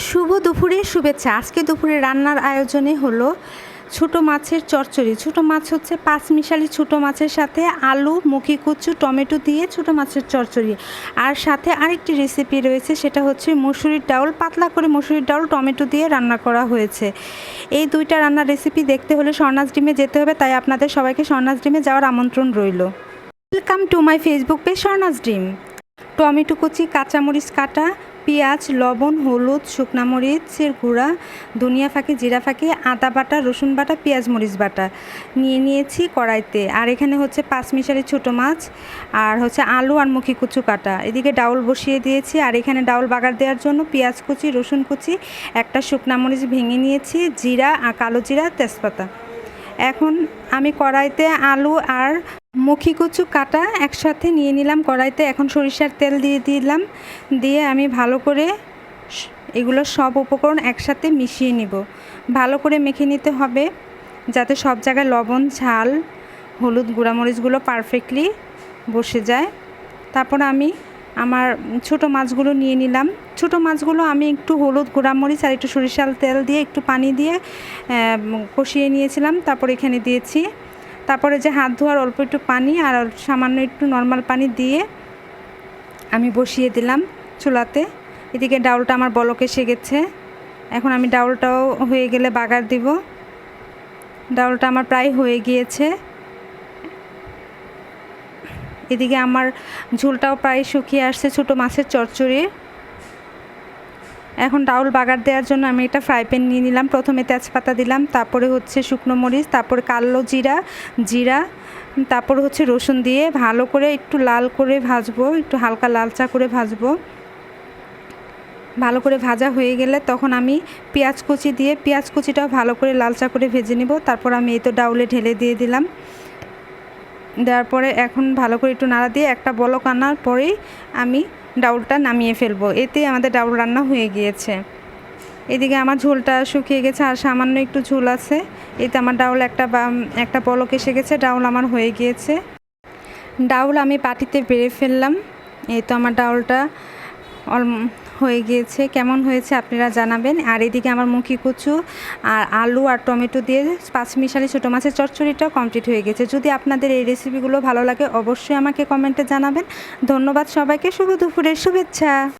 শুভ দুপুরের শুভেচ্ছা। আজকে দুপুরে রান্নার আয়োজনে হলো ছোটো মাছের চচ্চড়ি। ছোটো মাছ হচ্ছে পাঁচমিশালি ছোটো মাছের সাথে আলু, মুখি কচু, টমেটো দিয়ে ছোটো মাছের চচ্চড়ি। আর সাথে আরেকটি রেসিপি রয়েছে, সেটা হচ্ছে মসুরির ডাউল, পাতলা করে মসুরির ডাউল টমেটো দিয়ে রান্না করা হয়েছে। এই দুইটা রান্নার রেসিপি দেখতে হলে স্বর্ণাস ডিমে যেতে হবে, তাই আপনাদের সবাইকে স্বর্ণাস ডিমে যাওয়ার আমন্ত্রণ রইল। Welcome to my Facebook page Swarna's ডিম। টমেটো কুচি, কাঁচামরিচ কাটা, পেঁয়াজ, লবণ, হলুদ, শুকনা মরিচের গুঁড়া, ধনিয়া ফাঁকি, জিরা ফাঁকি, আদা বাটা, রসুন বাটা, পেঁয়াজ মরিচ বাটা নিয়ে নিয়েছি কড়াইতে। আর এখানে হচ্ছে পাঁচমিশালি ছোটো মাছ, আর হচ্ছে আলু আর মুখি কুচু কাটা। এদিকে ডাউল বসিয়ে দিয়েছি। আর এখানে ডাউল বাগার দেওয়ার জন্য পেঁয়াজ কুচি, রসুন কুচি, একটা শুকনা মরিচ ভেঙে নিয়েছি, জিরা আর কালো জিরা, তেজপাতা। এখন আমি কড়াইতে আলু আর মুখি কচু কাটা একসাথে নিয়ে নিলাম কড়াইতে। এখন সরিষার তেল দিয়ে দিলাম, দিয়ে আমি ভালো করে এগুলো সব উপকরণ একসাথে মিশিয়ে নিব। ভালো করে মেখে নিতে হবে যাতে সব জায়গায় লবণ, ঝাল, হলুদ, গুঁড়ামরিচগুলো পারফেক্টলি বসে যায়। তারপর আমি আমার ছোটো মাছগুলো নিয়ে নিলাম। ছোটো মাছগুলো আমি একটু হলুদ, গুঁড়ামরিচ আর একটু সরিষার তেল দিয়ে একটু পানি দিয়ে কষিয়ে নিয়েছিলাম। তারপর এখানে দিয়েছি। তারপরে যে হাত ধোয়ার অল্প একটু পানি আর সামান্য একটু নর্মাল পানি দিয়ে আমি বসিয়ে দিলাম চুলাতে। এদিকে ডাউলটা আমার বলক এসে গেছে। এখন আমি ডাউলটাও হয়ে গেলে বাগার দিব। ডাউলটা আমার প্রায় হয়ে গিয়েছে। এদিকে আমার ঝোলটাও প্রায় শুকিয়ে আসছে ছোটো মাছের চচ্চড়ি। এখন ডাউল বাগার দেওয়ার জন্য আমি একটা ফ্রাই প্যান নিয়ে নিলাম। প্রথমে তেজপাতা দিলাম, তারপরে হচ্ছে শুকনো মরিচ, তারপরে কালো জিরা, তারপর হচ্ছে রসুন দিয়ে ভালো করে একটু লাল করে ভাজবো, একটু হালকা লালচা করে ভাজবো। ভালো করে ভাজা হয়ে গেলে তখন আমি পেঁয়াজ কুচি দিয়ে পেঁয়াজ কুচিটাও ভালো করে লালচা করে ভেজে নিব। তারপর আমি এই তো ডাউলে ঢেলে দিয়ে দিলাম। দেওয়ার পরে এখন ভালো করে একটু নাড়া দিয়ে একটা বলক আনার পরেই আমি ডাউলটা নামিয়ে ফেলবো। এতেই আমাদের ডাউল রান্না হয়ে গিয়েছে। এদিকে আমার ঝোলটা শুকিয়ে গেছে আর সামান্য একটু ঝোল আছে। এতে আমার ডাউল একটা বলক এসে গেছে। ডাউল আমার হয়ে গিয়েছে। ডাউল আমি বাটিতে বেড়ে ফেললাম। এই তো আমার ডাউলটা হয়ে গিয়েছে। কেমন হয়েছে আপনারা জানাবেন। আর এদিকে আমার মুখি কচু আর আলু আর টমেটো দিয়ে পাঁচমিশালি ছোটো মাছের চচ্চড়িটাও কমপ্লিট হয়ে গেছে। যদি আপনাদের এই রেসিপিগুলো ভালো লাগে অবশ্যই আমাকে কমেন্টে জানাবেন। ধন্যবাদ সবাইকে। শুভ দুপুরের শুভেচ্ছা।